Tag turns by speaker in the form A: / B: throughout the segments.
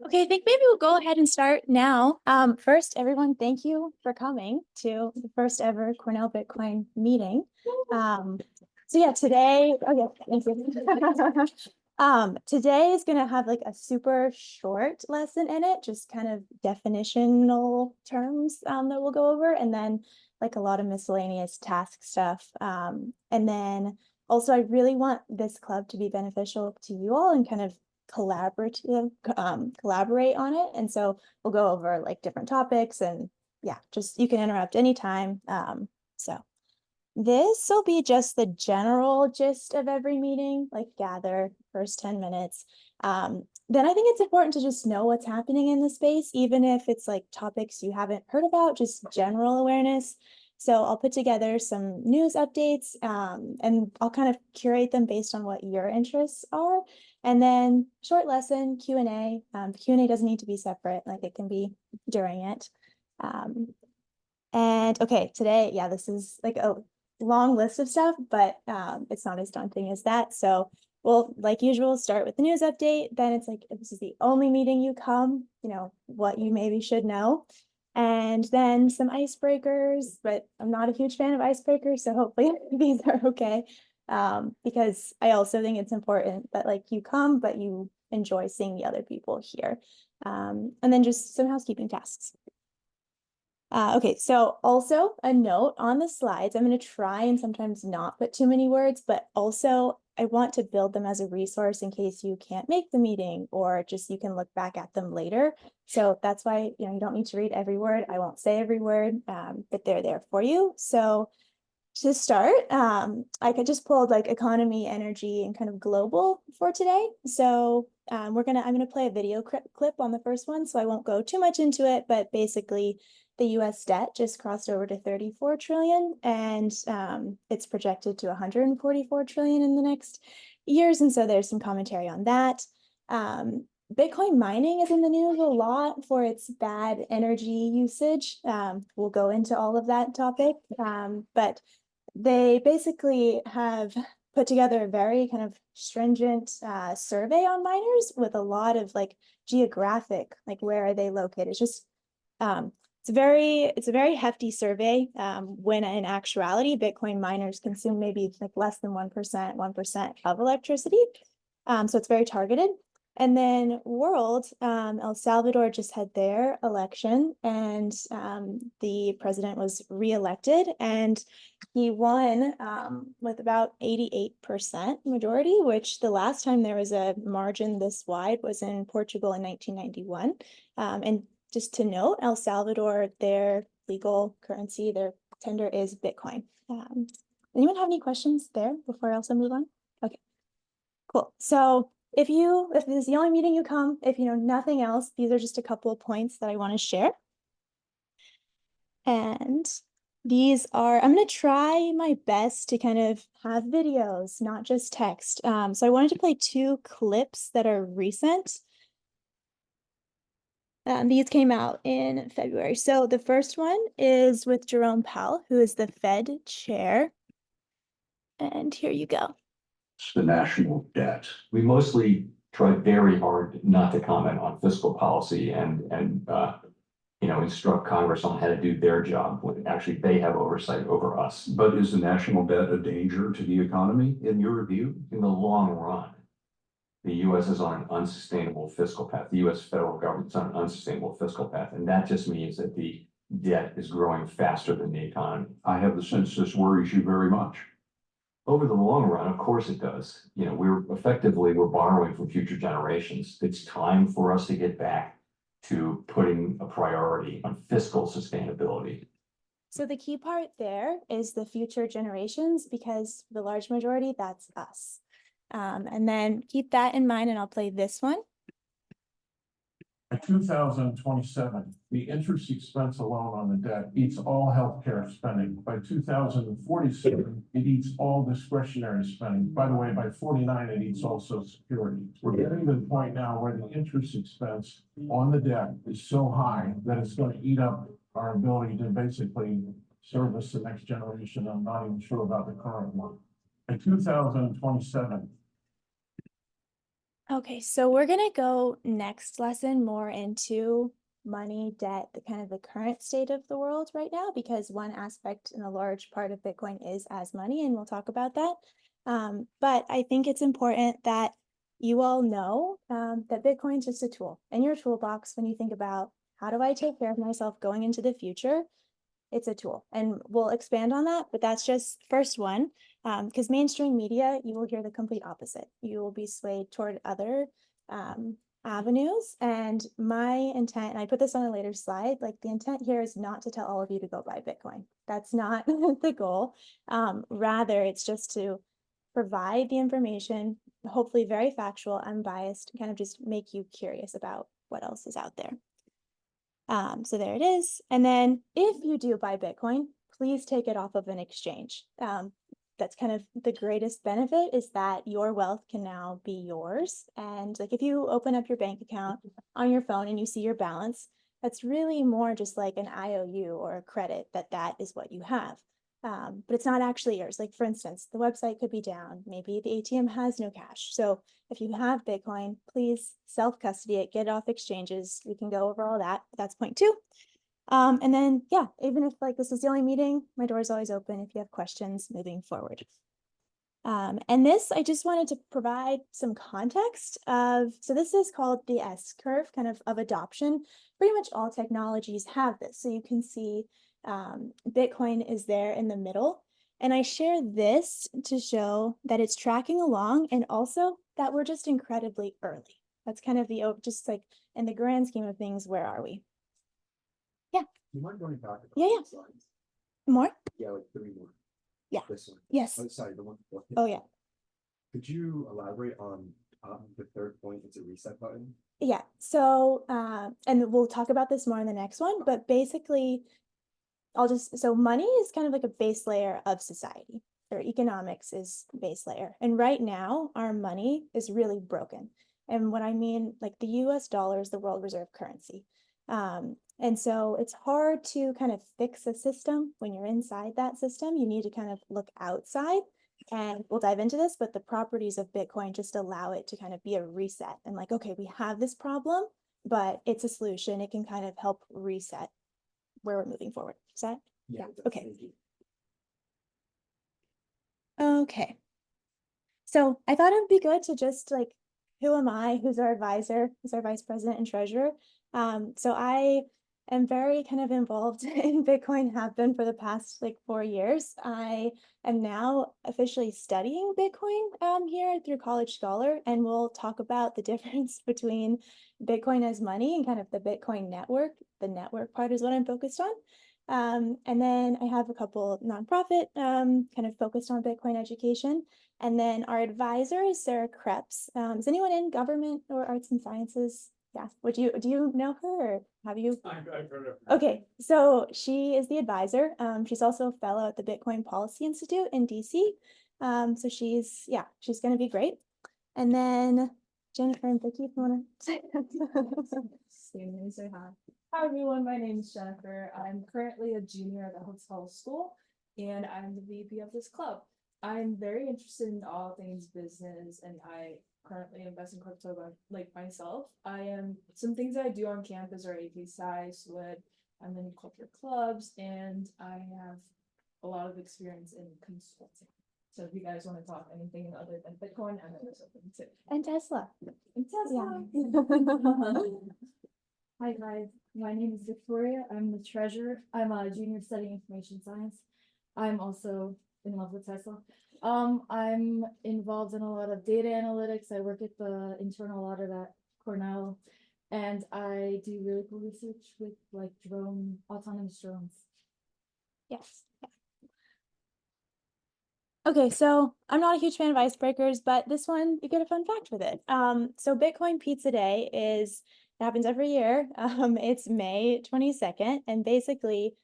A: Okay, I think maybe we'll go ahead and start now. First, everyone, thank you for coming to the first ever Cornell Bitcoin meeting. So yeah, today, thank you. Today is going to have like a super short lesson in it, just kind of definitional terms that we'll go over, and then like a lot of miscellaneous task stuff. And then also I really want this club to be beneficial to you all and kind of collaborate on it. And so we'll go over like different topics, and yeah, just you can interrupt anytime. So this will be just the general gist of every meeting, like gather first 10 minutes. Then I think it's important to just know what's happening in the space, even if it's like topics you haven't heard about, just general awareness. So I'll put together some news updates, and I'll kind of curate them based on what your interests are. And then short lesson, Q&A. Q&A doesn't need to be separate, like it can be during it. And okay, today, yeah, this is like a long list of stuff, but it's not as daunting as that. So we'll, like usual, start with the news update. Then it's like, if this is the only meeting you come, you know, what you maybe should know. And then some icebreakers, but I'm not a huge fan of icebreakers, so hopefully these are okay. Because I also think it's important that like you come, but you enjoy seeing the other people here. And then just some housekeeping tasks. Okay, so also a note on the slides, I'm going to try and sometimes not put too many words, but also I want to build them as a resource in case you can't make the meeting, or just you can look back at them later. So that's why, you know, you don't need to read every word. I won't say every word, but they're there for you. So to start, I could just pull like economy, energy, and kind of global for today. So I'm gonna play a video clip on the first one, so I won't go too much into it, but basically the US debt just crossed over to 34 trillion, and it's projected to 144 trillion in the next years. And so there's some commentary on that. Bitcoin mining is in the news a lot for its bad energy usage. We'll go into all of that topic, but they basically have put together a very kind of stringent survey on miners with a lot of like geographic, like where are they located. It's just it's a very hefty survey, when in actuality Bitcoin miners consume maybe like less than 1% of electricity. So it's very targeted. And then world, El Salvador just had their election, and the president was reelected, and he won with about 88% majority, which the last time there was a margin this wide was in Portugal in 1991. And just to note, El Salvador, their legal currency, their tender is Bitcoin. Anyone have any questions there before I also move on? Okay, cool. So if this is the only meeting you come, if you know nothing else, these are just a couple of points that I want to share. And these are, I'm going to try my best to kind of have videos, not just text. So I wanted to play two clips that are recent. These came out in February. So the first one is with Jerome Powell, who is the Fed chair. And here you go.
B: The national debt. We mostly try very hard not to comment on fiscal policy and instruct Congress on how to do their job when actually they have oversight over us.
C: But is the national debt a danger to the economy in your view?
B: In the long run, the US is on an unsustainable fiscal path. The US federal government is on an unsustainable fiscal path. And that just means that the debt is growing faster than the economy.
C: I have the sense this worries you very much.
B: Over the long run, of course it does. You know, we're borrowing from future generations. It's time for us to get back to putting a priority on fiscal sustainability.
A: So the key part there is the future generations, because the large majority, that's us. And then keep that in mind, and I'll play this one.
D: By 2027, the interest expense alone on the debt eats all healthcare spending. By 2047, it eats all discretionary spending. By the way, by 49, it eats all Social Security. We're getting to the point now where the interest expense on the debt is so high that it's going to eat up our ability to basically service the next generation. I'm not even sure about the current one. By 2027,
A: Okay, so we're gonna go next lesson more into money, debt, the kind of the current state of the world right now, because one aspect and a large part of Bitcoin is as money, and we'll talk about that. But I think it's important that you all know that Bitcoin's just a tool in your toolbox when you think about how do I take care of myself going into the future. It's a tool, and we'll expand on that, but that's just first one. Because mainstream media, you will hear the complete opposite. You will be swayed toward other avenues. And my intent, and I put this on a later slide, like the intent here is not to tell all of you to go buy Bitcoin. That's not the goal. Rather, it's just to provide the information, hopefully very factual, unbiased, kind of just make you curious about what else is out there. So there it is. And then if you do buy Bitcoin, please take it off of an exchange. That's kind of the greatest benefit, is that your wealth can now be yours. And like if you open up your bank account on your phone and you see your balance, that's really more just like an IOU or a credit that is what you have. But it's not actually yours. Like for instance, the website could be down. Maybe the ATM has no cash. So if you have Bitcoin, please self-custody it, get it off exchanges. We can go over all that. That's point 2. And then, yeah, even if like this is the only meeting, my door is always open if you have questions moving forward. And this, I just wanted to provide some context of, so this is called the S curve kind of adoption. Pretty much all technologies have this. So you can see Bitcoin is there in the middle. And I share this to show that it's tracking along, and also that we're just incredibly early. That's kind of the, just like in the grand scheme of things, where are we?
E: You mind going back?
A: Yeah.
E: Slides?
A: More?
E: Yeah, like 3 more.
A: Yeah.
E: This one.
A: Yes.
E: Oh, sorry, the one.
A: Oh, yeah.
E: Could you elaborate on the third point? It's a reset button.
A: Yeah. So, and we'll talk about this more in the next one, but basically, so money is kind of like a base layer of society, or economics is base layer. And right now, our money is really broken. And what I mean, like the US dollar is the world reserve currency. And so it's hard to kind of fix a system when you're inside that system. You need to kind of look outside, and we'll dive into this, but the properties of Bitcoin just allow it to kind of be a reset and like, okay, we have this problem, but it's a solution. It can kind of help reset where we're moving forward. Is that? Yeah. Okay.
E: Thank you.
A: Okay. So I thought it would be good to just like, who am I? Who's our advisor? Who's our vice president and treasurer? So I am very kind of involved in Bitcoin, have been for the past like 4 years. I am now officially studying Bitcoin here through College Scholar, and we'll talk about the difference between Bitcoin as money and kind of the Bitcoin network. The network part is what I'm focused on. And then I have a couple nonprofit kind of focused on Bitcoin education. And then our advisor is Sarah Krebs. Is anyone in government or arts and sciences? Yeah. Do you know her, or have you?
D: I've heard of her.
A: Okay, so she is the advisor. She's also a fellow at the Bitcoin Policy Institute in DC. So she's going to be great. And then Jennifer and Vicky, if you want to say
F: Say hi. Hi everyone, my name is Jennifer. I'm currently a junior at the hotel school, and I'm the VP of this club. I'm very interested in all things business, and I currently invest in crypto like myself. Some things that I do on campus are AP Sci, SWID, I'm in corporate clubs, and I have a lot of experience in consulting. So if you guys want to talk anything other than Bitcoin, I'm always open to.
A: And Tesla.
F: And Tesla.
G: Hi guys, my name is Victoria. I'm the treasurer. I'm a junior studying information science. I'm also in love with Tesla. I'm involved in a lot of data analytics. I work at the internal audit at Cornell, and I do really cool research with like autonomous drones.
A: Yes. Okay, so I'm not a huge fan of icebreakers, but this one, you get a fun fact with it. So Bitcoin Pizza Day is It happens every year. It's May 22nd, and basically,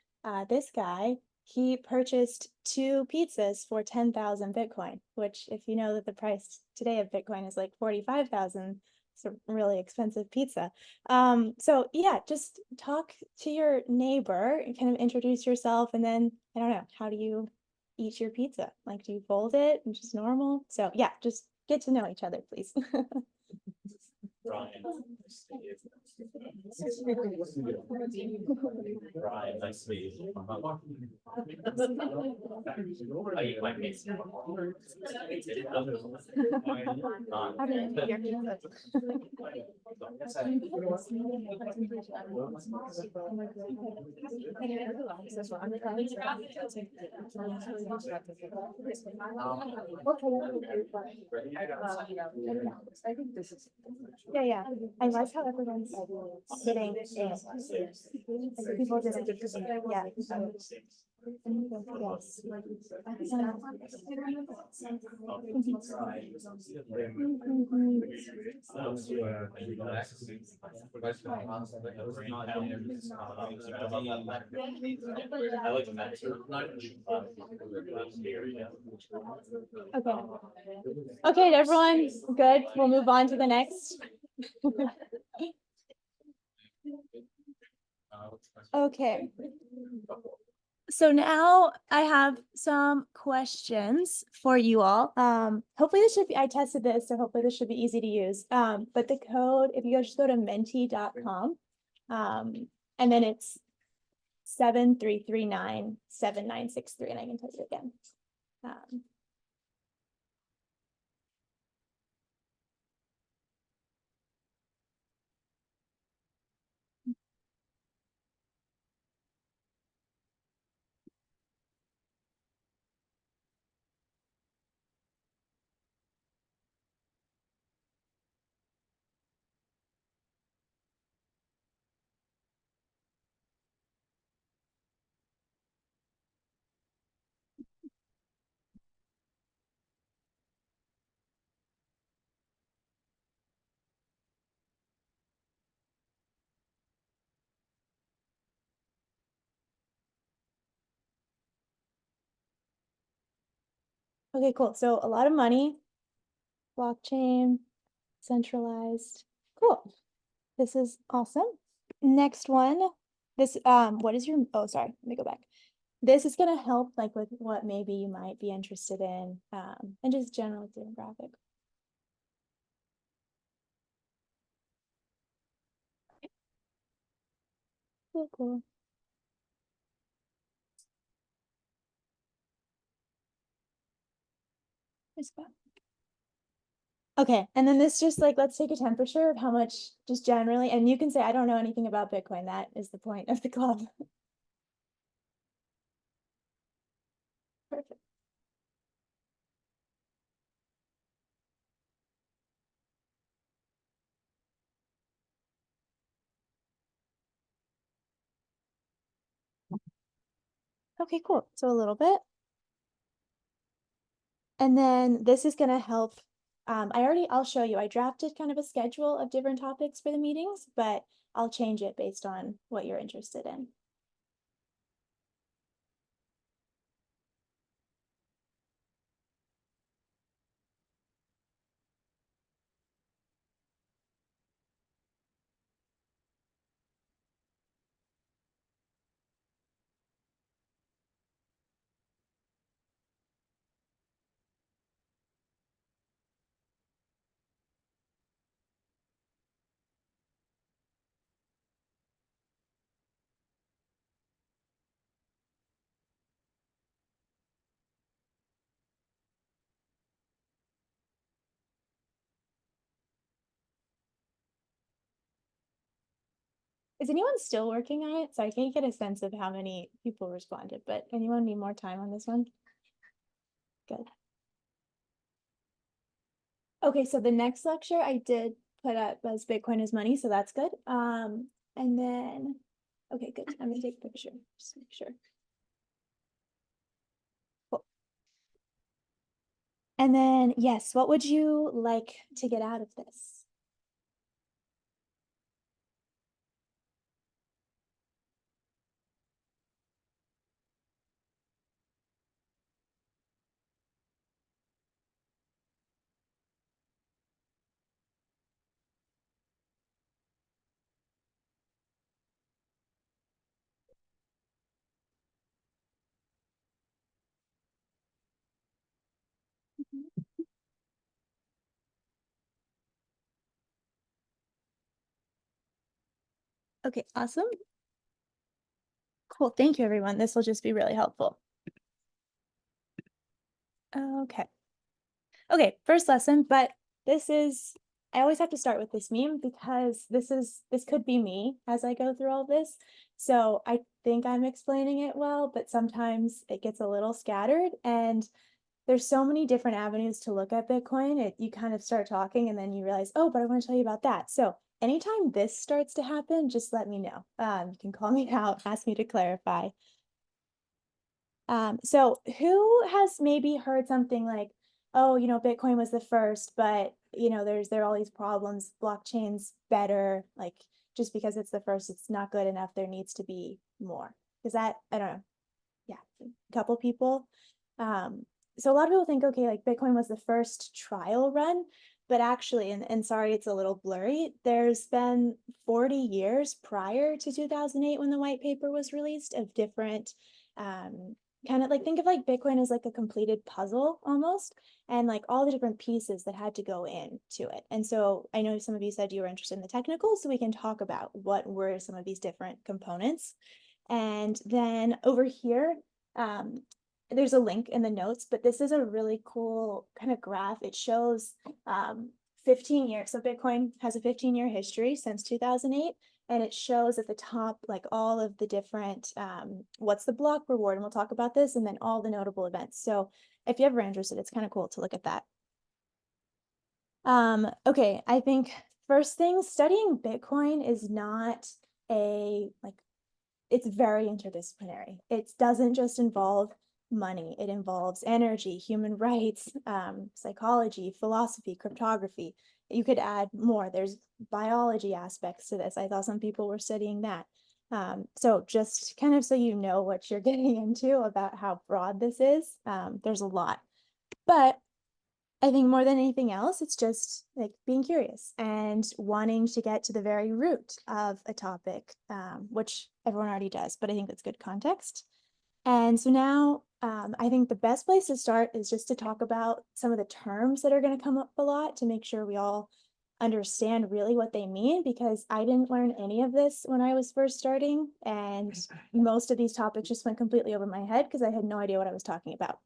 A: this guy, he purchased 2 pizzas for 10,000 Bitcoin, which if you know that the price today of Bitcoin is like 45,000, it's a really expensive pizza. So yeah, just talk to your neighbor and kind of introduce yourself, and then I don't know, how do you eat your pizza? Like, do you fold it and just normal? So yeah, just get to know each other, please.
H: Ryan, nice to meet you.
A: How do you eat your pizza? Yeah, yeah. I like how everyone's sitting in. Like, people didn't, yeah.
H: I like the master.
A: Okay. Okay, everyone, good. We'll move on to the next. Okay. So now I have some questions for you all. Hopefully this should be, I tested this, so hopefully this should be easy to use. But the code, if you just go to menti.com, and then it's 73397963, and I can tell you again. Okay, cool. So a lot of money, blockchain, centralized. Cool. This is awesome. Next one. This, what is your, oh, sorry, let me go back. This is gonna help like with what maybe you might be interested in, and just general demographic. Cool, cool. Okay, and then this just like, let's take a temperature of how much just generally, and you can say, I don't know anything about Bitcoin. That is the point of the club. Perfect. Okay, cool. So a little bit. And then this is gonna help. I'll show you, I drafted kind of a schedule of different topics for the meetings, but I'll change it based on what you're interested in. Is anyone still working on it? So I can't get a sense of how many people responded, but anyone need more time on this one? Good. Okay, so the next lecture I did put up as Bitcoin is money, so that's good. And then, okay, good. I'm gonna take a picture, just to make sure. Cool. And then, yes, what would you like to get out of this? Okay, awesome. Cool, thank you, everyone. This will just be really helpful. Okay. Okay, first lesson, but I always have to start with this meme because this could be me as I go through all this. So I think I'm explaining it well, but sometimes it gets a little scattered and there's so many different avenues to look at Bitcoin. You kind of start talking and then you realize, oh, but I want to tell you about that. So anytime this starts to happen, just let me know. You can call me out, ask me to clarify. So who has maybe heard something like, oh, Bitcoin was the first, but there are all these problems, blockchain's better, like just because it's the first, it's not good enough, there needs to be more. Is that, I don't know. Yeah, a couple people. So a lot of people think, okay, like Bitcoin was the first trial run, but actually, and sorry, it's a little blurry, there's been 40 years prior to 2008 when the white paper was released of different kind of like, think of like Bitcoin as like a completed puzzle almost, and like all the different pieces that had to go into it. And so I know some of you said you were interested in the technical, so we can talk about what were some of these different components. And then over here, there's a link in the notes, but this is a really cool kind of graph. It shows 15 years. So Bitcoin has a 15-year history since 2008. And it shows at the top, like all of the different, what's the block reward? And we'll talk about this, and then all the notable events. So if you're ever interested, it's kind of cool to look at that. Okay, I think first thing, studying Bitcoin is not it's very interdisciplinary. It doesn't just involve money. It involves energy, human rights, psychology, philosophy, cryptography. You could add more. There's biology aspects to this. I thought some people were studying that. So just kind of so you know what you're getting into about how broad this is, there's a lot. But I think more than anything else, it's just like being curious and wanting to get to the very root of a topic, which everyone already does, but I think that's good context. And so now I think the best place to start is just to talk about some of the terms that are going to come up a lot to make sure we all understand really what they mean, because I didn't learn any of this when I was first starting, and most of these topics just went completely over my head because I had no idea what I was talking about.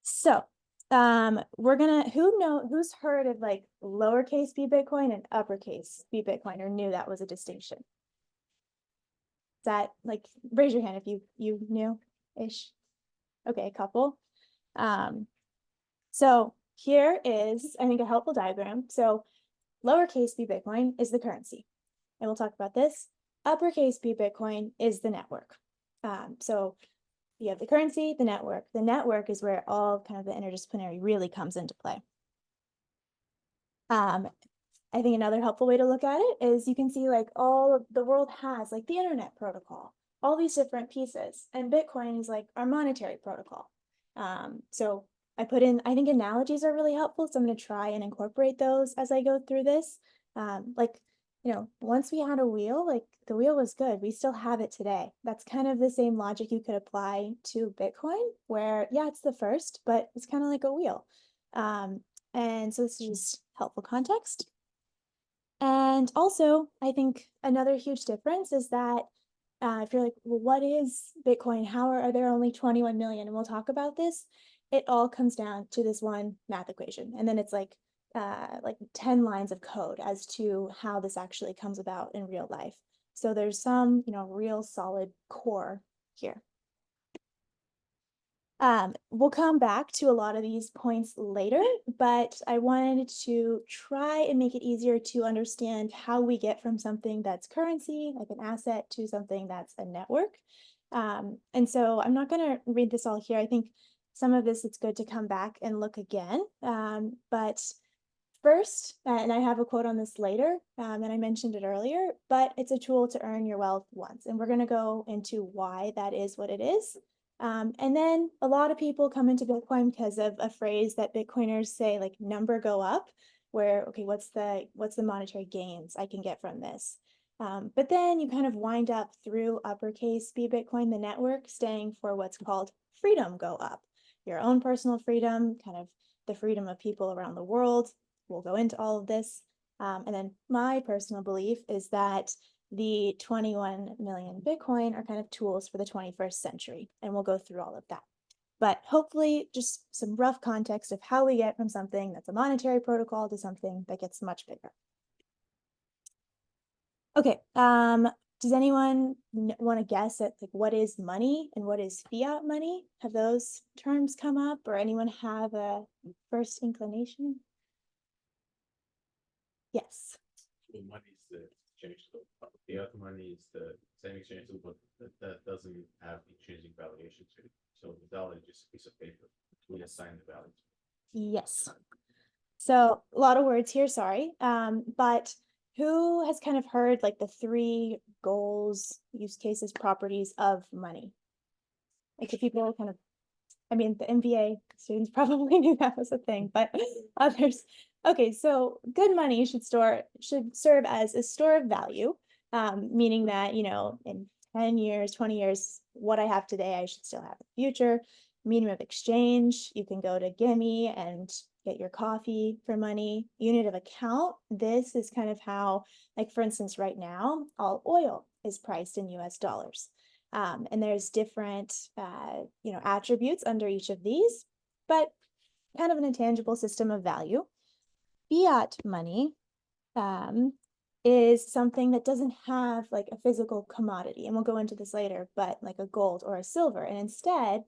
A: So who's heard of like lowercase b Bitcoin and uppercase b Bitcoin, or knew that was a distinction? Is that like, raise your hand if you knew ish? Okay, a couple. So here is, I think, a helpful diagram. So lowercase b Bitcoin is the currency, and we'll talk about this. Uppercase b Bitcoin is the network. So you have the currency, the network. The network is where all kind of the interdisciplinary really comes into play. I think another helpful way to look at it is you can see like all of the world has like the internet protocol, all these different pieces, and Bitcoin is like our monetary protocol. So I think analogies are really helpful. So I'm going to try and incorporate those as I go through this. Once we had a wheel, like the wheel was good. We still have it today. That's kind of the same logic you could apply to Bitcoin, where, yeah, it's the first, but it's kind of like a wheel. And so this is just helpful context. And also, I think another huge difference is that if you're like, well, what is Bitcoin? How are there only 21 million? And we'll talk about this. It all comes down to this one math equation. And then it's like 10 lines of code as to how this actually comes about in real life. So there's some, real solid core here. We'll come back to a lot of these points later, but I wanted to try and make it easier to understand how we get from something that's currency, like an asset, to something that's a network. And so I'm not going to read this all here. I think some of this, it's good to come back and look again. But first, and I have a quote on this later, and I mentioned it earlier, but it's a tool to earn your wealth once. And we're going to go into why that is what it is. And then a lot of people come into Bitcoin because of a phrase that Bitcoiners say, like number go up, where, okay, what's the monetary gains I can get from this? But then you kind of wind up through uppercase B Bitcoin, the network, staying for what's called freedom go up, your own personal freedom, kind of the freedom of people around the world. We'll go into all of this. And then my personal belief is that the 21 million Bitcoin are kind of tools for the 21st century. And we'll go through all of that. But hopefully just some rough context of how we get from something that's a monetary protocol to something that gets much bigger. Okay, does anyone want to guess at like what is money and what is fiat money? Have those terms come up, or anyone have a first inclination? Yes.
H: The money is the exchange, so the other money is the same exchange, but that doesn't have intrinsic valuation to it. So the dollar is just a piece of paper. We assign the value.
A: Yes. So a lot of words here, sorry. But who has kind of heard like the 3 goals, use cases, properties of money? Like if people kind of, I mean, the MBA students probably knew that was a thing, but others. Okay, so good money should serve as a store of value, meaning that, you know, in 10 years, 20 years, what I have today, I should still have in the future. Medium of exchange, you can go to Gimme and get your coffee for money. Unit of account, this is kind of how, like for instance, right now, all oil is priced in US dollars. And there's different, you know, attributes under each of these, but kind of an intangible system of value. Fiat money is something that doesn't have like a physical commodity, and we'll go into this later, but like a gold or a silver, and instead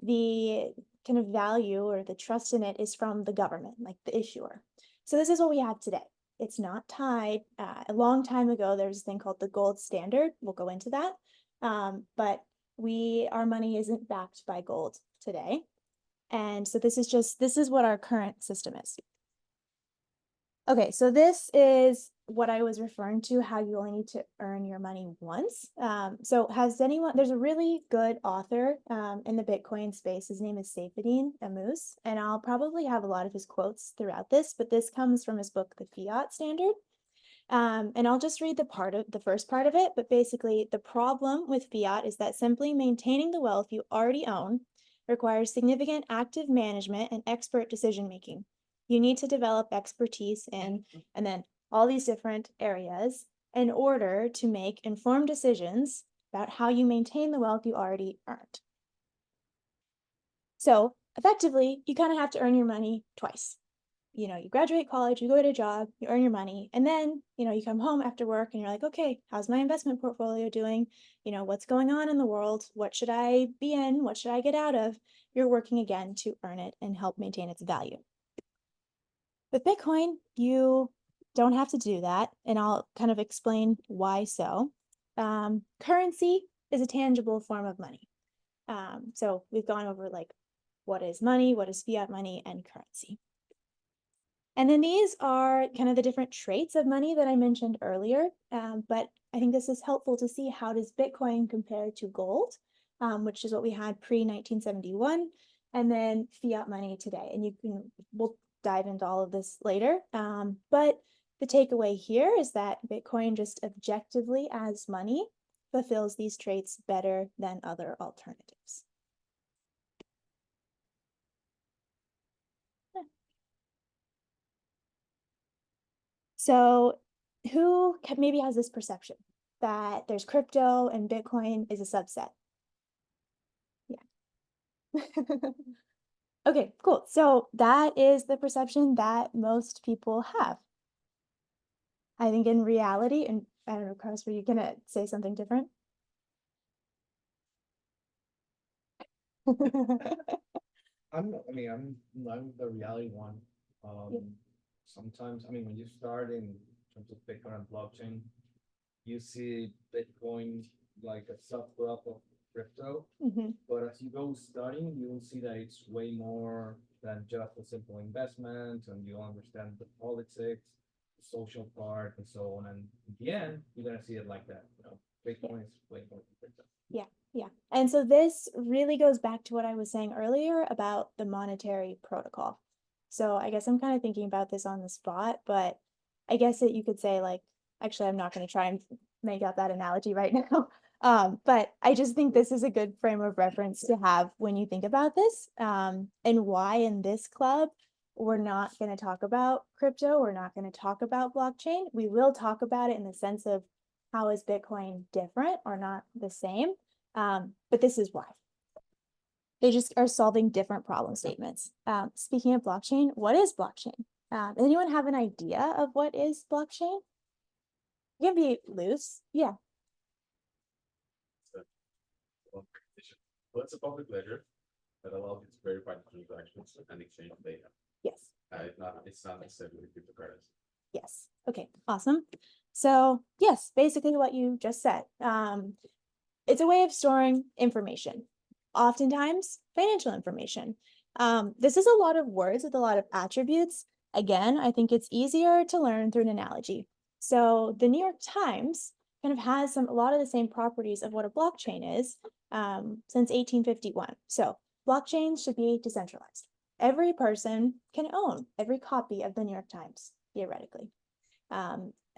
A: the kind of value or the trust in it is from the government, like the issuer. So this is what we have today. It's not tied. A long time ago, there was a thing called the gold standard. We'll go into that. But our money isn't backed by gold today. And so this is what our current system is. Okay, so this is what I was referring to, how you only need to earn your money once. So there's a really good author in the Bitcoin space. His name is Saifedean Ammous, and I'll probably have a lot of his quotes throughout this, but this comes from his book, The Fiat Standard. And I'll just read the first part of it, but basically the problem with fiat is that simply maintaining the wealth you already own requires significant active management and expert decision-making. You need to develop expertise in, and then all these different areas in order to make informed decisions about how you maintain the wealth you already earned. So effectively, you kind of have to earn your money twice. You know, you graduate college, you go get a job, you earn your money, and then, you know, you come home after work and you're like, okay, how's my investment portfolio doing? You know, what's going on in the world? What should I be in? What should I get out of? You're working again to earn it and help maintain its value. With Bitcoin, you don't have to do that, and I'll kind of explain why so. Currency is a tangible form of money. So we've gone over like what is money, what is fiat money, and currency. And then these are kind of the different traits of money that I mentioned earlier, but I think this is helpful to see how does Bitcoin compare to gold, which is what we had pre-1971, and then fiat money today. And we'll dive into all of this later. But the takeaway here is that Bitcoin just objectively as money fulfills these traits better than other alternatives. So who maybe has this perception that there's crypto and Bitcoin is a subset? Yeah. Okay, cool. So that is the perception that most people have. I think in reality, and I don't know, Carlos, were you gonna say something different?
E: I'm the reality one. Sometimes, when you start in terms of Bitcoin and blockchain, you see Bitcoin like a subgroup of crypto.
A: Mhm.
E: But as you go studying, you will see that it's way more than just a simple investment, and you understand the politics, the social part, and so on. And in the end, you're gonna see it like that. Bitcoin is way more than crypto.
A: Yeah. And so this really goes back to what I was saying earlier about the monetary protocol. So I guess I'm kind of thinking about this on the spot, but I guess you could say like, actually, I'm not going to try and make up that analogy right now. But I just think this is a good frame of reference to have when you think about this, and why in this club, we're not going to talk about crypto. We're not going to talk about blockchain. We will talk about it in the sense of how is Bitcoin different or not the same? But this is why. They just are solving different problem statements. Speaking of blockchain, what is blockchain? Anyone have an idea of what is blockchain? You can be loose. Yeah.
H: Well, it's a public ledger that allows you to verify transactions and exchange data.
A: Yes.
H: It's not necessarily cryptocurrency.
A: Yes. Okay. Awesome. So yes, basically what you just said. It's a way of storing information, oftentimes financial information. This is a lot of words with a lot of attributes. Again, I think it's easier to learn through an analogy. So the New York Times kind of has a lot of the same properties of what a blockchain is since 1851. So blockchains should be decentralized. Every person can own every copy of the New York Times, theoretically.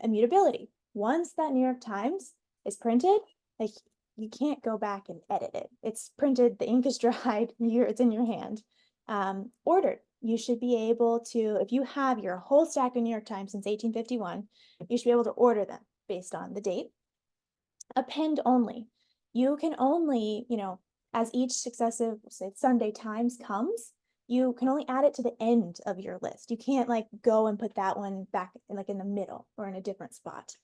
A: Immutability. Once that New York Times is printed, like you can't go back and edit it. It's printed, the ink is dried, it's in your hand. Ordered. You should be able to, if you have your whole stack of New York Times since 1851, you should be able to order them based on the date. Append only. You can only, as each successive, say, Sunday Times comes, you can only add it to the end of your list. You can't like go and put that one back in the middle or in a different spot.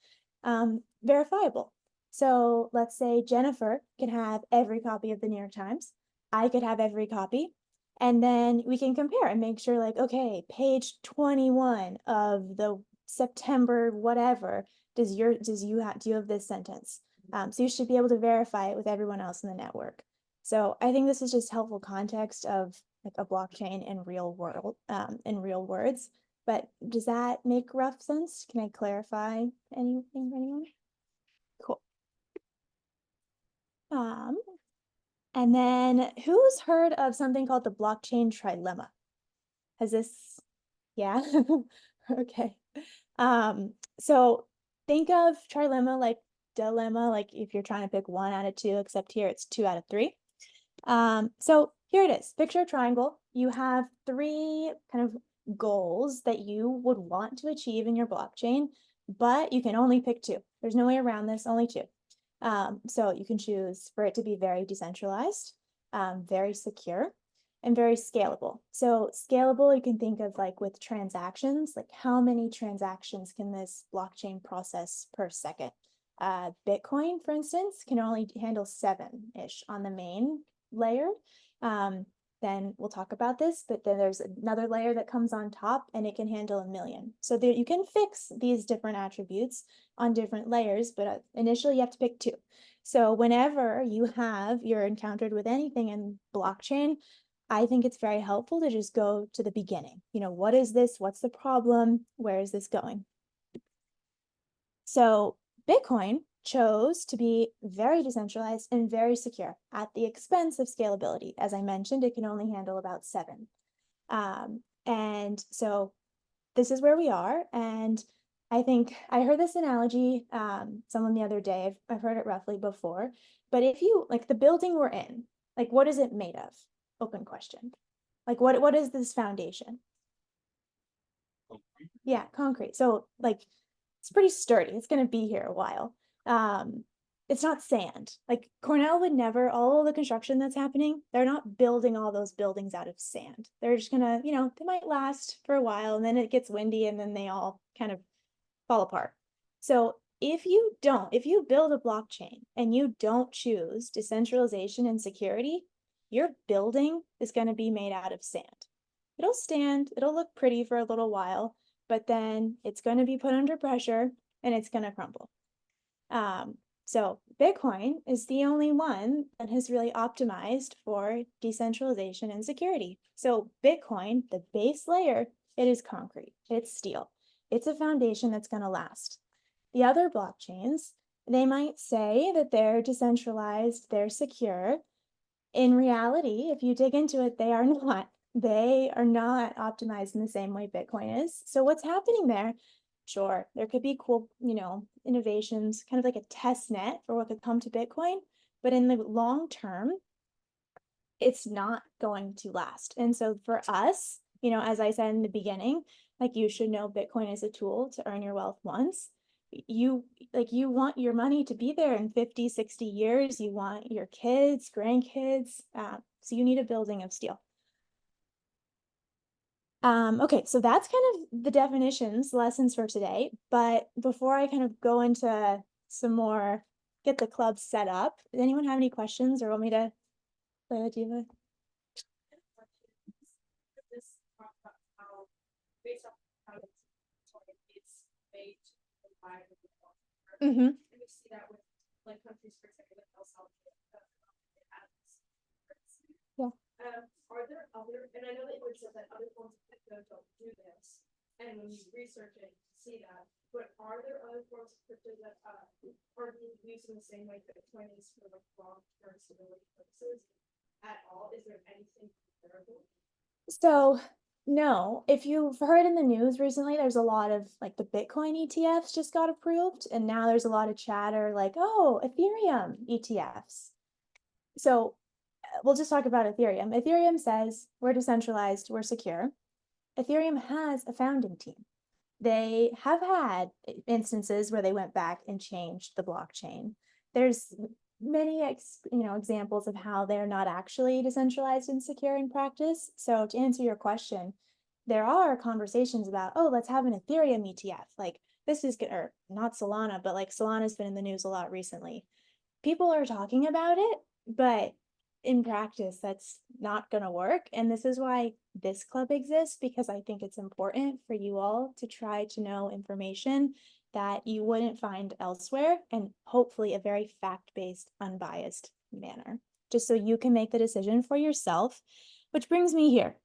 A: Verifiable. So let's say Jennifer can have every copy of the New York Times. I could have every copy. And then we can compare and make sure like, okay, page 21 of the September whatever, do you have this sentence? So you should be able to verify it with everyone else in the network. So I think this is just helpful context of like a blockchain in real words. But does that make rough sense? Can I clarify anything for anyone? Cool. And then who's heard of something called the blockchain trilemma? Has this, yeah, okay. So think of trilemma like dilemma, like if you're trying to pick 1 out of 2, except here it's 2 out of 3. So here it is, picture a triangle. You have 3 kind of goals that you would want to achieve in your blockchain, but you can only pick 2. There's no way around this, only 2. So you can choose for it to be very decentralized, very secure, and very scalable. So scalable, you can think of like with transactions, like how many transactions can this blockchain process per second? Bitcoin, for instance, can only handle 7-ish on the main layer. Then we'll talk about this, but then there's another layer that comes on top and it can handle 1 million. So there, you can fix these different attributes on different layers, but initially you have to pick 2. So whenever you're encountered with anything in blockchain, I think it's very helpful to just go to the beginning. What is this? What's the problem? Where is this going? So Bitcoin chose to be very decentralized and very secure at the expense of scalability. As I mentioned, it can only handle about 7. And so this is where we are. And I think I heard this analogy, someone the other day, I've heard it roughly before, but if you, like the building we're in, like what is it made of? Open question. Like what is this foundation? Yeah, concrete. So like, it's pretty sturdy. It's going to be here a while. It's not sand. Like Cornell would never, all the construction that's happening, they're not building all those buildings out of sand. They're just gonna, they might last for a while and then it gets windy and then they all kind of fall apart. So if you build a blockchain and you don't choose decentralization and security, your building is going to be made out of sand. It'll stand, it'll look pretty for a little while, but then it's going to be put under pressure and it's going to crumble. So Bitcoin is the only one that has really optimized for decentralization and security. So Bitcoin, the base layer, it is concrete, it's steel. It's a foundation that's going to last. The other blockchains, they might say that they're decentralized, they're secure. In reality, if you dig into it, they are not. They are not optimized in the same way Bitcoin is. So what's happening there? Sure, there could be cool, innovations, kind of like a test net for what could come to Bitcoin, but in the long term, it's not going to last. And so for us, as I said in the beginning, like you should know Bitcoin is a tool to earn your wealth once. you want your money to be there in 50, 60 years. You want your kids, grandkids. So you need a building of steel. Okay, so that's kind of the definitions, lessons for today. But before I kind of go into some more, get the club set up, does anyone have any questions or want me to play with Diva?
F: This talk about how, based on how it's made to provide the world.
A: Mm-hmm.
F: And we see that with like countries, for example, like El Salvador.
A: Yeah.
F: Are there other, and I know that you said that other forms of crypto don't do this, and when you research it, you see that, but are there other forms of crypto that are being used in the same way Bitcoin is for like long-term stability purposes at all? Is there anything comparable?
A: So no, if you've heard in the news recently, there's a lot of like the Bitcoin ETFs just got approved, and now there's a lot of chatter like, oh, Ethereum ETFs. So we'll just talk about Ethereum. Ethereum says we're decentralized, we're secure. Ethereum has a founding team. They have had instances where they went back and changed the blockchain. There's many examples of how they're not actually decentralized and secure in practice. So to answer your question, there are conversations about, oh, let's have an Ethereum ETF. Like this is, or not Solana, but like Solana's been in the news a lot recently. People are talking about it, but in practice, that's not going to work. And this is why this club exists, because I think it's important for you all to try to know information that you wouldn't find elsewhere, and hopefully a very fact-based, unbiased manner, just so you can make the decision for yourself, which brings me here.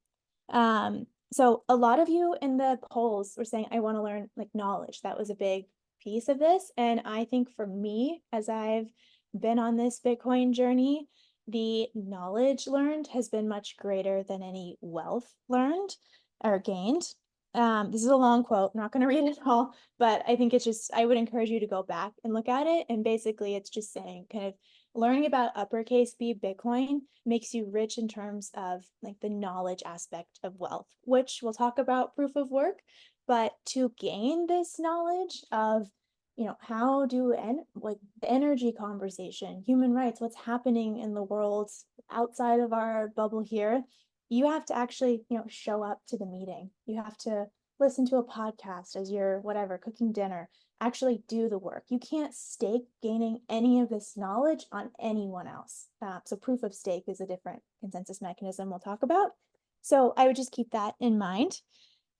A: So a lot of you in the polls were saying, I want to learn like knowledge. That was a big piece of this. And I think for me, as I've been on this Bitcoin journey, the knowledge learned has been much greater than any wealth learned or gained. This is a long quote, I'm not going to read it all, but I think it's just, I would encourage you to go back and look at it. And basically it's just saying kind of learning about uppercase B Bitcoin makes you rich in terms of like the knowledge aspect of wealth, which we'll talk about proof of work. But to gain this knowledge of, how do like the energy conversation, human rights, what's happening in the world outside of our bubble here, you have to actually, show up to the meeting. You have to listen to a podcast as you're whatever, cooking dinner, actually do the work. You can't stake gaining any of this knowledge on anyone else. So proof of stake is a different consensus mechanism we'll talk about. So I would just keep that in mind.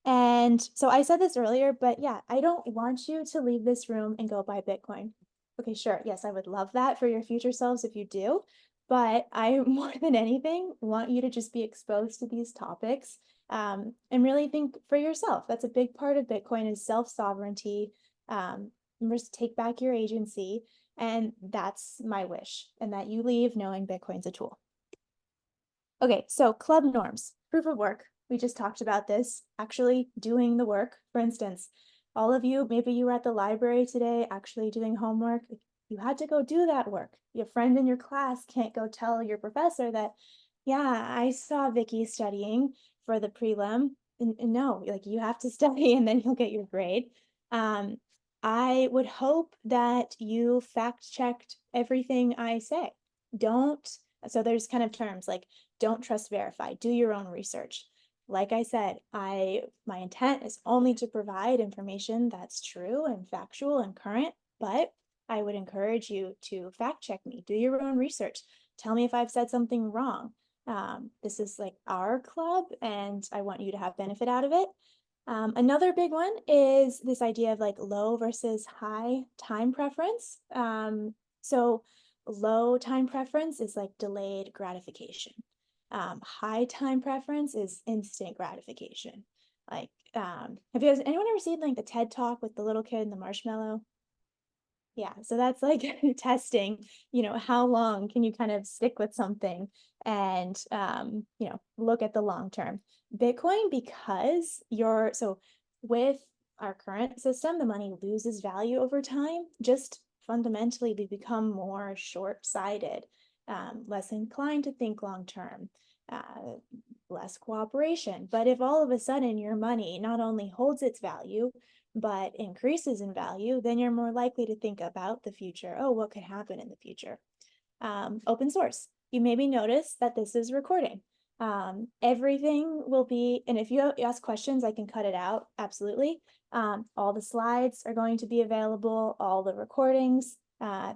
A: And so I said this earlier, but yeah, I don't want you to leave this room and go buy Bitcoin. Okay, sure. Yes, I would love that for your future selves if you do. But I, more than anything, want you to just be exposed to these topics and really think for yourself. That's a big part of Bitcoin is self-sovereignty. Just take back your agency. And that's my wish, and that you leave knowing Bitcoin's a tool. Okay, so club norms, proof of work. We just talked about this, actually doing the work. For instance, all of you, maybe you were at the library today actually doing homework. You had to go do that work. Your friend in your class can't go tell your professor that, yeah, I saw Vicky studying for the prelim. And no, like you have to study and then you'll get your grade. I would hope that you fact checked everything I say. So there's kind of terms like don't trust, verify, do your own research. Like I said, my intent is only to provide information that's true and factual and current, but I would encourage you to fact check me, do your own research. Tell me if I've said something wrong. This is like our club and I want you to have benefit out of it. Another big one is this idea of like low versus high time preference. So low time preference is like delayed gratification. High time preference is instant gratification. Like, have anyone ever seen like the TED Talk with the little kid and the marshmallow? Yeah, so that's like testing, how long can you kind of stick with something and, look at the long term. Bitcoin, because so with our current system, the money loses value over time. Just fundamentally, we become more short-sighted, less inclined to think long term, less cooperation. But if all of a sudden your money not only holds its value, but increases in value, then you're more likely to think about the future. Oh, what could happen in the future? Open source. You maybe notice that this is recording. Everything will be, and if you ask questions, I can cut it out, absolutely. All the slides are going to be available, all the recordings,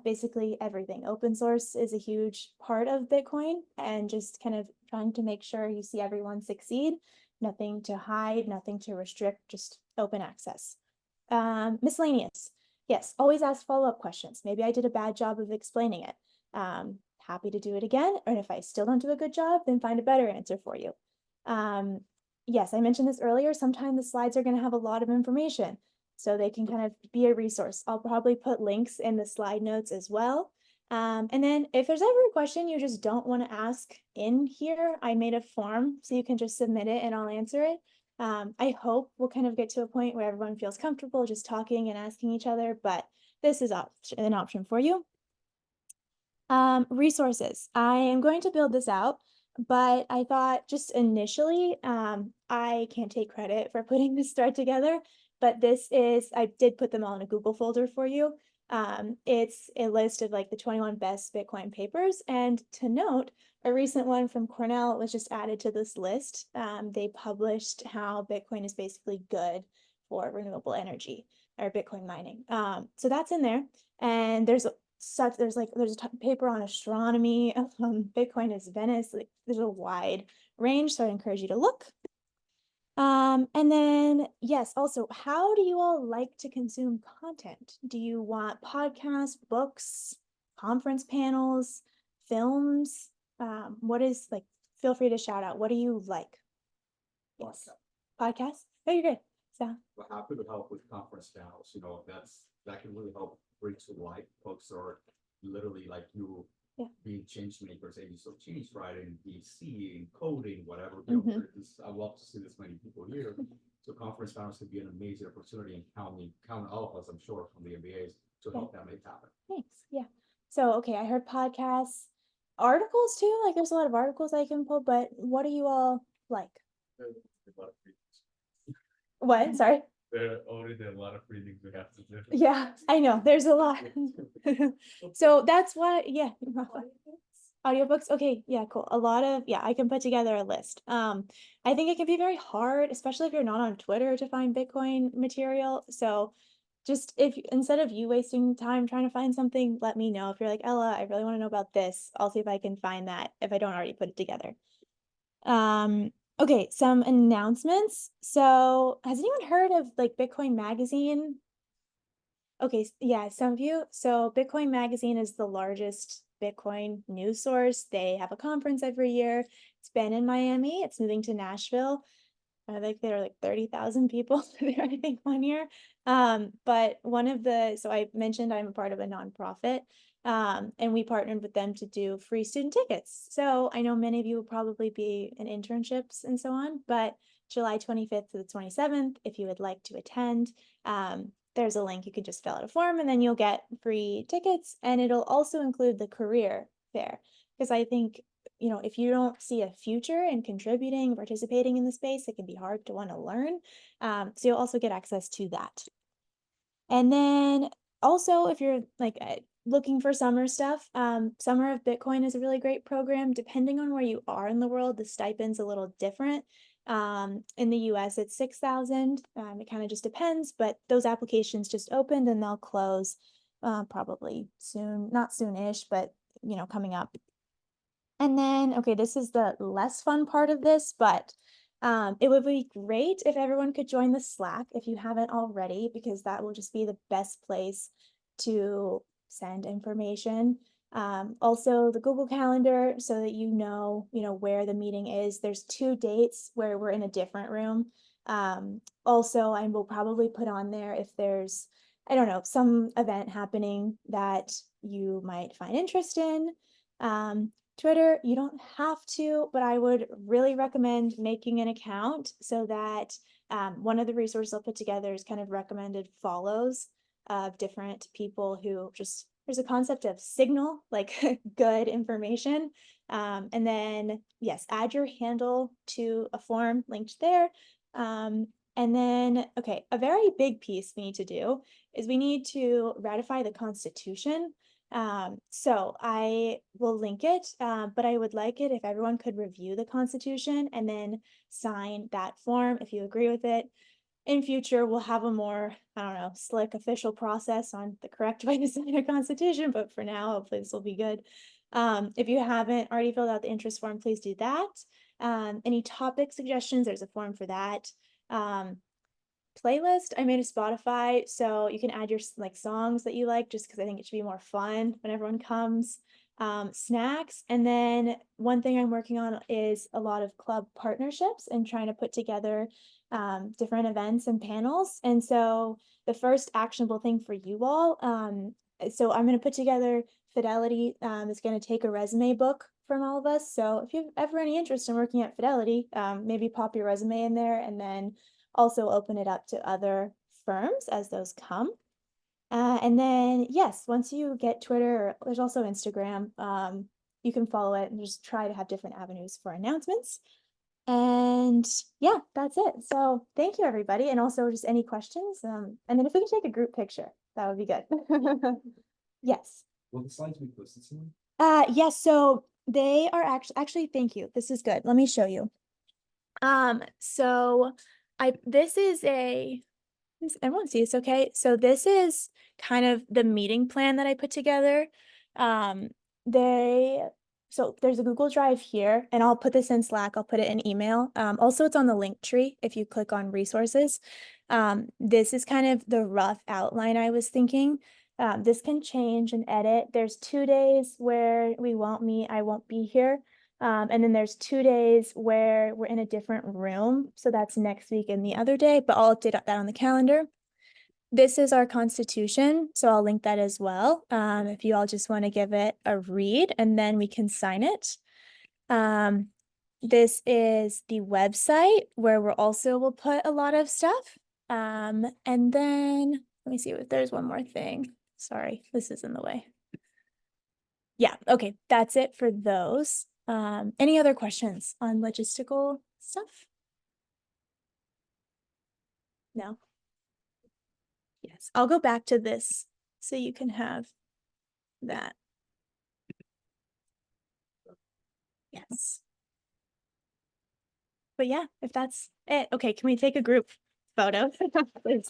A: basically everything. Open source is a huge part of Bitcoin, and just kind of trying to make sure you see everyone succeed. Nothing to hide, nothing to restrict, just open access. Miscellaneous. Yes, always ask follow-up questions. Maybe I did a bad job of explaining it. Happy to do it again. And if I still don't do a good job, then find a better answer for you. Yes, I mentioned this earlier. Sometimes the slides are going to have a lot of information, so they can kind of be a resource. I'll probably put links in the slide notes as well. And then if there's ever a question you just don't want to ask in here, I made a form so you can just submit it and I'll answer it. I hope we'll kind of get to a point where everyone feels comfortable just talking and asking each other, but this is an option for you. Resources. I am going to build this out, but I thought just initially, I can't take credit for putting this thread together, but I did put them all in a Google folder for you. It's a list of like the 21 best Bitcoin papers, and to note, a recent one from Cornell was just added to this list. They published how Bitcoin is basically good for renewable energy or Bitcoin mining. So that's in there, and there's a paper on astronomy. Bitcoin is Venice. Like, there's a wide range, so I encourage you to look. And then, yes, also, how do you all like to consume content? Do you want podcasts, books, conference panels, films? Feel free to shout out. What do you like? Yes. Podcasts? Oh, you're good. So,
C: We're happy to help with conference panels, that can really help bring to life folks who are literally like you.
A: Yeah.
C: Being change makers, maybe so change writing, DC, and coding, whatever. I love to see this many people here. So conference panels could be an amazing opportunity, and count all of us, I'm sure, from the MBAs to help that make happen.
A: thanks. Yeah. So, okay, I heard podcasts, articles too. Like, there's a lot of articles I can pull, but what do you all like? What? Sorry.
H: There are already a lot of readings we have to do.
A: Yeah, I know. There's a lot. So that's why, yeah. Audiobooks. Okay, yeah, cool. I can put together a list. I think it can be very hard, especially if you're not on Twitter, to find Bitcoin material. So just instead of you wasting time trying to find something, let me know. If you're like, Ella, I really want to know about this, I'll see if I can find that if I don't already put it together. Okay, some announcements. So has anyone heard of like Bitcoin Magazine? Okay, yeah, some of you. So Bitcoin Magazine is the largest Bitcoin news source. They have a conference every year. It's been in Miami. It's moving to Nashville. I think there are like 30,000 people there, I think, one year. But so I mentioned I'm a part of a nonprofit, and we partnered with them to do free student tickets. So I know many of you will probably be in internships and so on, but July 25th to the 27th, if you would like to attend, there's a link. You can just fill out a form and then you'll get free tickets, and it'll also include the career fair. Because I think, if you don't see a future in contributing, participating in the space, it can be hard to want to learn. So you'll also get access to that. And then also, if you're like looking for summer stuff, Summer of Bitcoin is a really great program. Depending on where you are in the world, the stipend's a little different. In the US, it's 6,000. It kind of just depends, but those applications just opened and they'll close probably soon, not soonish, but coming up. And then, okay, this is the less fun part of this, but it would be great if everyone could join the Slack if you haven't already, because that will just be the best place to send information. Also the Google Calendar, so that you know where the meeting is. There's 2 dates where we're in a different room. Also, I will probably put on there if there's, I don't know, some event happening that you might find interest in. Twitter, you don't have to, but I would really recommend making an account so that one of the resources I'll put together is kind of recommended follows of different people who there's a concept of signal, like good information. And then, yes, add your handle to a form linked there. And then, okay, a very big piece we need to do is we need to ratify the Constitution. So I will link it, but I would like it if everyone could review the Constitution and then sign that form if you agree with it. In future, we'll have a more, I don't know, slick official process on the correct way to sign a Constitution, but for now, hopefully this will be good. If you haven't already filled out the interest form, please do that. Any topic suggestions, there's a form for that. Playlist, I made a Spotify, so you can add your like songs that you like, just because I think it should be more fun when everyone comes. Snacks, and then one thing I'm working on is a lot of club partnerships and trying to put together different events and panels. And so the first actionable thing for you all, so I'm going to put together Fidelity is going to take a resume book from all of us. So if you have ever any interest in working at Fidelity, maybe pop your resume in there and then also open it up to other firms as those come. And then, yes, once you get Twitter, there's also Instagram. You can follow it and just try to have different avenues for announcements. And yeah, that's it. So thank you, everybody. And also just any questions. And then if we can take a group picture, that would be good. Yes.
C: Will the slides be posted soon?
A: Yes, so they are actually, thank you. This is good. Let me show you. So this is does everyone see this okay? So this is kind of the meeting plan that I put together. So there's a Google Drive here, and I'll put this in Slack, I'll put it in email. Also it's on the Linktree if you click on resources. This is kind of the rough outline I was thinking. This can change and edit. There's 2 days where we won't meet, I won't be here. And then there's 2 days where we're in a different room. So that's next week and the other day, but I'll update that on the calendar. This is our Constitution, so I'll link that as well. If you all just want to give it a read and then we can sign it. This is the website where we'll put a lot of stuff. And then let me see if there's one more thing. Sorry, this is in the way. Yeah, okay, that's it for those. Any other questions on logistical stuff? No? Yes, I'll go back to this so you can have that. Yes. But yeah, if that's it, okay, can we take a group photo? Please.